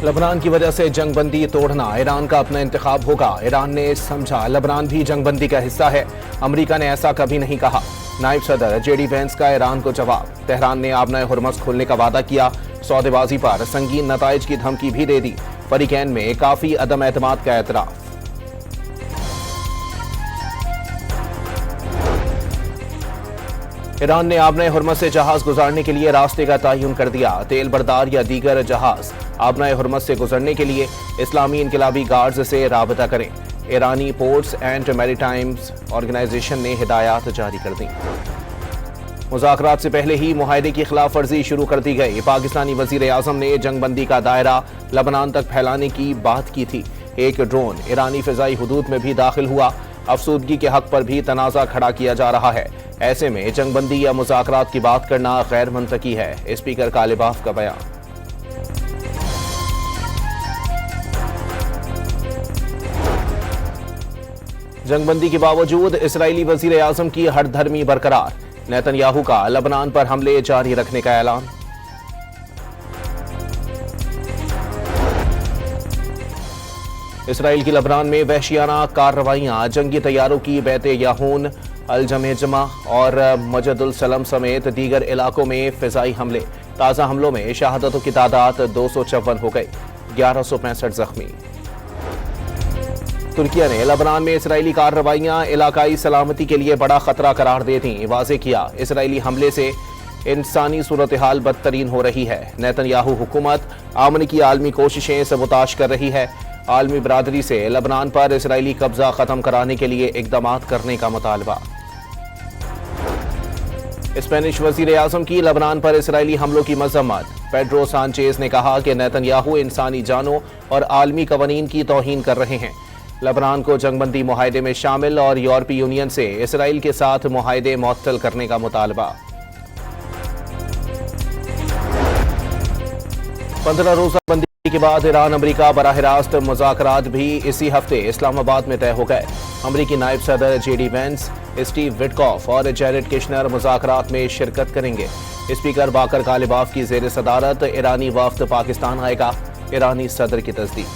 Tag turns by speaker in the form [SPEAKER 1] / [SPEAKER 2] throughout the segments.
[SPEAKER 1] लबनान की वजह से जंग बंदी तोड़ना ईरान का अपना इंतखाब होगा। ईरान ने समझा लबनान भी जंग बंदी का हिस्सा है। अमेरिका ने ऐसा कभी नहीं कहा। नायब सदर जेडी वेंस का ईरान को जवाब। तेहरान ने आबनाए हुर्मस खोलने का वादा किया। सौदेबाजी पर संगीन नताइज की धमकी भी दे दी। फरीकैन में काफी अदम एतमाद का एतराफ। ईरान ने आबनाए हुर्मस से जहाज गुजारने के लिए रास्ते का तयन कर दिया। तेल बरदार या दीगर जहाज आबनाए हुर्मस से गुजरने के लिए इस्लामी इनकलाबी गार्ड्स से राबता करें। ईरानी पोर्ट्स एंड मैरीटाइम्स ऑर्गेनाइजेशन ने हिदायत जारी कर दी। मुज़ाकरात से पहले ही मुआहदे की खिलाफ वर्जी शुरू कर दी गई। पाकिस्तानी वजीर आजम ने जंगबंदी का दायरा लबनान तक फैलाने की बात की थी। एक ड्रोन ईरानी फिजाई हुदूद में भी दाखिल हुआ। अफसूदगी के हक पर भी तनाज़ा खड़ा किया जा रहा है। ऐसे में जंगबंदी या मुज़ाकरात की बात करना गैर मंतकी है। स्पीकर का लिबाफ का बयान। जंगबंदी के बावजूद इसराइली वजीर आजम की हठधर्मी बरकरार। नेतन्याहू का लबनान पर हमले जारी रखने का ऐलान। इसराइल की लबनान में वहशियाना कार्रवाइयां, जंगी तैयारों की बैत याहून, अल-जमेजमा और मजदुल सलम समेत दीगर इलाकों में फिजाई हमले। ताज़ा हमलों में शहादतों की तादाद 254 हो गई, 1165 जख्मी। तुर्किया ने लबनान में इसराइली कार्रवाइयां इलाकाई सलामती के लिए बड़ा खतरा करार दे दी। वाज़े किया इसराइली हमले से इंसानी सूरत हाल बदतरीन हो रही है। नेतन्याहू हुकूमत आमन की आलमी कोशिशें सबूताश कर रही है। आलमी बरादरी से लबनान पर इसराइली कब्जा खत्म कराने के लिए इकदाम करने का मुतालबा। स्पेनिश वजीर आजम की लबनान पर इसराइली हमलों की मजम्मत। पेड्रो सांचेज ने कहा कि नेतन्याहू इंसानी जानों और आलमी कवानीन की तौहीन कर रहे हैं। लबनान को जंगबंदी मुआहदे में शामिल और यूरोपीय यूनियन से इसराइल के साथ मुआहदे मुअत्तल करने का मुतालबा। 15 रोजा बंदी के बाद ईरान अमेरिका बराह रास्त मुज़ाकरात भी इसी हफ्ते इस्लामाबाद में तय हो गए। अमेरिकी नायब सदर जेडी वेंस, स्टीव विटकॉफ और जैरेड किशनर मुज़ाकरात में शिरकत करेंगे। स्पीकर बाकर कालिबाफ की ज़ेर सदारत ईरानी वफ्द पाकिस्तान आएगा। ईरानी सदर की तस्दीक।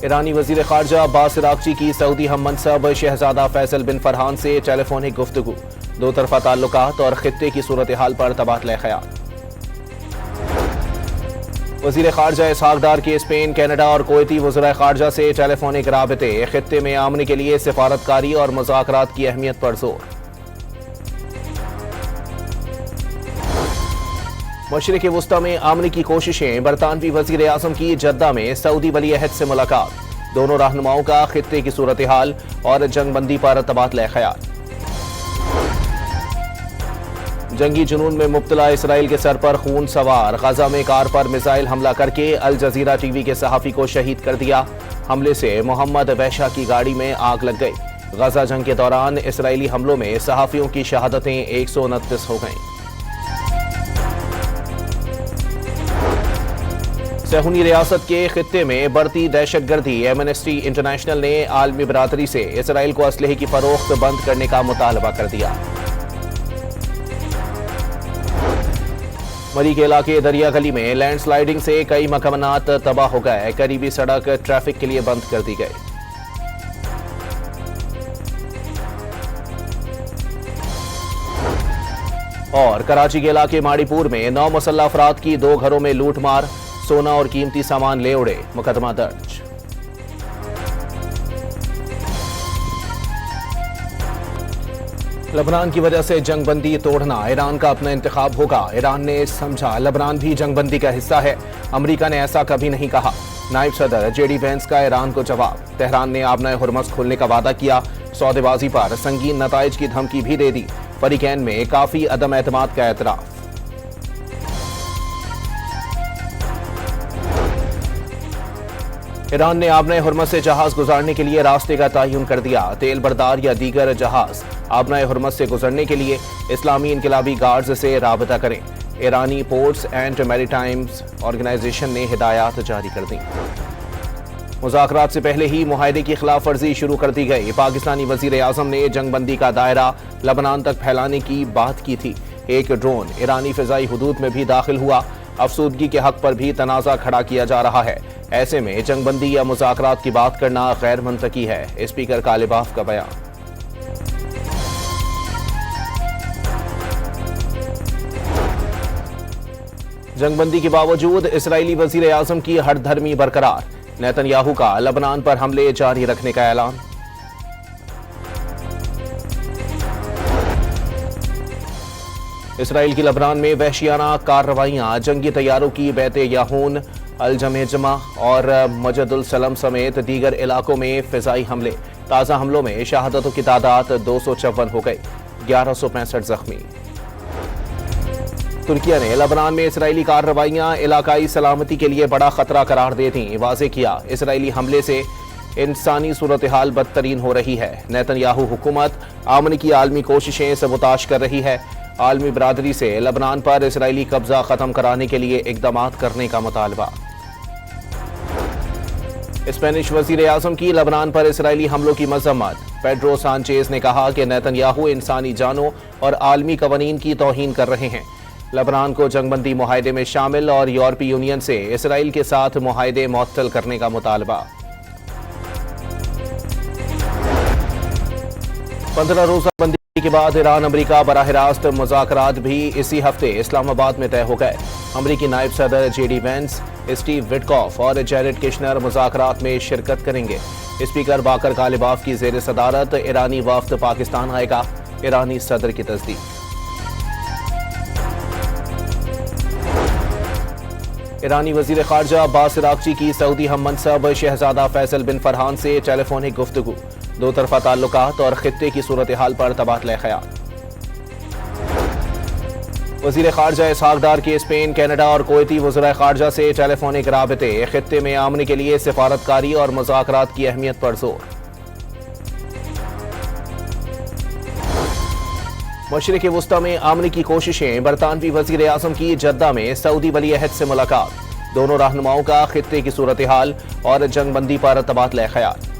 [SPEAKER 1] ईरानी वजीर खारजा अब्बास अरागची की सऊदी हम मनसब शहजादा फैसल बिन फरहान से टेलीफोनिक गुफ्तगू। दो तरफा ताल्लुकात और खित्ते की सूरत हाल पर तबादला ख्याल। वजीर खारजा इसहाक डार के स्पेन, कनाडा और कुवैती वज़राए खारजा से टेलीफोनिक राबते। खित्ते में अमन के लिए सिफारतकारी और मुज़ाकरात की अहमियत पर जोर। मशरिक़ वुस्ता में अमन की कोशिशें। बरतानवी वजीर आजम की जद्दा में सऊदी वली अहद से मुलाकात। दोनों रहनुमाओं का खित्ते की सूरत हाल और जंगबंदी पर तबादला ख्याल। जंगी जुनून में मुब्तला इसराइल के सर पर खून सवार। गजा में कार पर मिसाइल हमला करके अल जजीरा टीवी के सहाफ़ी को शहीद कर दिया। हमले से मोहम्मद वैशा की गाड़ी में आग लग गई। गजा जंग के दौरान इसराइली हमलों में सहाफ़ियों की शहादतें 129 हो गईं। सहूनी रियासत के खित्ते में बढ़ती दहशतगर्दी। एमनेस्टी इंटरनेशनल ने आलमी बरादरी से इसराइल को असलहे की फरोख्त बंद करने का मुतालबा कर दिया। मरी के इलाके दरिया गली में लैंडस्लाइडिंग से कई मकानात तबाह हो गए। करीबी सड़क ट्रैफिक के लिए बंद कर दी गई। और कराची के इलाके माड़ीपुर में 9 मुसल्लह अफराद की 2 घरों में लूट मार। सोना और कीमती सामान ले उड़े। मुकदमा दर्ज। लबनान की वजह से जंगबंदी तोड़ना ईरान का अपना इंतखाब होगा। ईरान ने समझा लबनान भी जंगबंदी का हिस्सा है। अमेरिका ने ऐसा कभी नहीं कहा। नायब सदर जेडी वेंस का ईरान को जवाब। तेहरान ने आबनाए हुर्मस खोलने का वादा किया। सौदेबाजी पर संगीन नताइज की धमकी भी दे दी। फरीकैन में काफी अदम एतमाद का एतराफ। ईरान ने आबनाए हुर्मस से जहाज गुजारने के लिए रास्ते का तयन कर दिया। तेल बरदार या दीगर जहाज आबनाए हुर्मस से गुजरने के लिए इस्लामी इनकलाबी गार्ड्स से राबता करें। ईरानी पोर्ट्स एंड मैरीटाइम्स ऑर्गेनाइजेशन ने हिदायत जारी कर दी। मुज़ाकरात से पहले ही मुआहदे की खिलाफ वर्जी शुरू कर दी गई। पाकिस्तानी वजीर आजम ने जंगबंदी का दायरा लबनान तक फैलाने की बात की थी। ایک ड्रोन ईरानी फिजाई हुदूद में भी दाखिल हुआ। अफसूदगी के हक पर भी तनाज़ा खड़ा किया जा रहा है। ऐसे में जंगबंदी या मुज़ाकरात की बात करना गैर मंतकी है। स्पीकर का लिबाफ का बयान। जंगबंदी के बावजूद इसराइली वजीर आज़म की हठधर्मी बरकरार। नेतन्याहू का लबनान पर हमले जारी रखने का ऐलान। इसराइल की लबनान में वहशियाना कार्रवाइयां, जंगी तैयारों की बैत याहून, अल-जमेजमा और मजदुल सलम समेत दीगर इलाकों में फिजाई हमले। ताज़ा हमलों में शहादतों की तादाद 254 हो गई, 1165 जख्मी। तुर्किया ने लबनान में इसराइली कार्रवाइयां इलाकाई सलामती के लिए बड़ा खतरा करार देती वाज़ेह किया। इसराइली हमले से इंसानी सूरत हाल बदतरीन हो रही है। नेतन्याहू हुकूमत आमन की आलमी कोशिशें सबूताश कर रही है। आलमी बरादरी से लबनान पर इसराइली कब्जा खत्म कराने के लिए इक़दामात करने का मुतालबा। स्पेनिश वज़ीर आज़म की लबनान पर इसराइली हमलों की मज़म्मत। पेड्रो सांचेज ने कहा कि नेतन्याहू इंसानी जानों और आलमी कवानीन की तौहीन कर रहे हैं। लबनान को जंगबंदी मुआहदे में शामिल और यूरोपीय यूनियन से इसराइल के साथ मुआहदे मुअत्तल करने का मुतालबा। 15 रोज़ा बंदी के बाद ईरान अमरीका बराह रास्त मुज़ाकरात भी इसी हफ्ते इस्लामाबाद में तय हो गए। अमरीकी नायब सदर JD वेंस, स्टीव विटकॉफ और जैरेड किशनर मुज़ाकरात में शिरकत करेंगे। स्पीकर बाकर कालिबाफ की ज़ेर सदारत ईरानी वफ़द पाकिस्तान आएगा। ईरानी सदर की तस्दीक। ईरानी वज़ीर ख़ारजा अब्बास अराग़ची की सऊदी हम मनसब शहज़ादा फैसल बिन फरहान से टेलीफोनिक गुफ्तगू। दो तरफ़ा ताल्लुकात और खित्ते की सूरत हाल पर तबादला ख़याल। वज़ीर ख़ारजा इसहाक़ डार के स्पेन, कनाडा और कुवैती वज़राए ख़ारजा से टेलीफोनिक राबते। खित्ते में आमन के लिए सिफारतकारी और मुज़ाकरात की अहमियत पर जोर। मशरिक़ वुस्ता में आमन की कोशिशें। बरतानवी वज़ीर आज़म की जद्दा में सऊदी वली अहद से मुलाकात। दोनों रहनुमाओं का खित्ते की सूरत हाल और जंगबंदी पर तबादला ख़याल।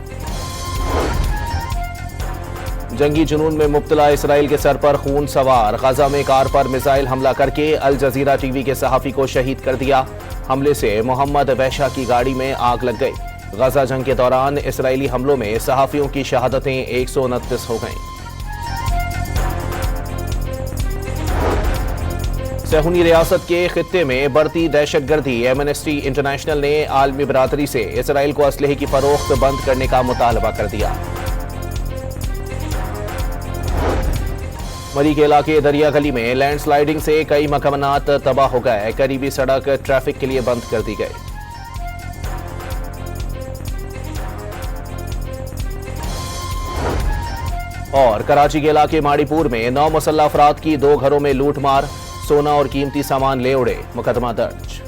[SPEAKER 1] जंगी जुनून में मुब्तला इसराइल के सर पर खून सवार। गजा में कार पर मिसाइल हमला करके अल जज़ीरा TV के सहाफ़ी को शहीद कर दिया। हमले से मोहम्मद वैशा की गाड़ी में आग लग गई। गजा जंग के दौरान इसराइली हमलों में सहाफ़ियों की शहादतें 129 हो गईं। सहूनी रियासत के खित्ते में बढ़ती दहशतगर्दी। एमनेस्टी इंटरनेशनल ने आलमी बरादरी से इसराइल को असलहे की फरोख्त बंद करने का मुतालबा कर दिया। मरी के इलाके दरिया गली में लैंडस्लाइडिंग से कई मकानात तबाह हो गए। करीबी सड़क ट्रैफिक के लिए बंद कर दी गई। और कराची के इलाके माड़ीपुर में 9 मुसल्लह अफराद की 2 घरों में लूट मार। सोना और कीमती सामान ले उड़े। मुकदमा दर्ज।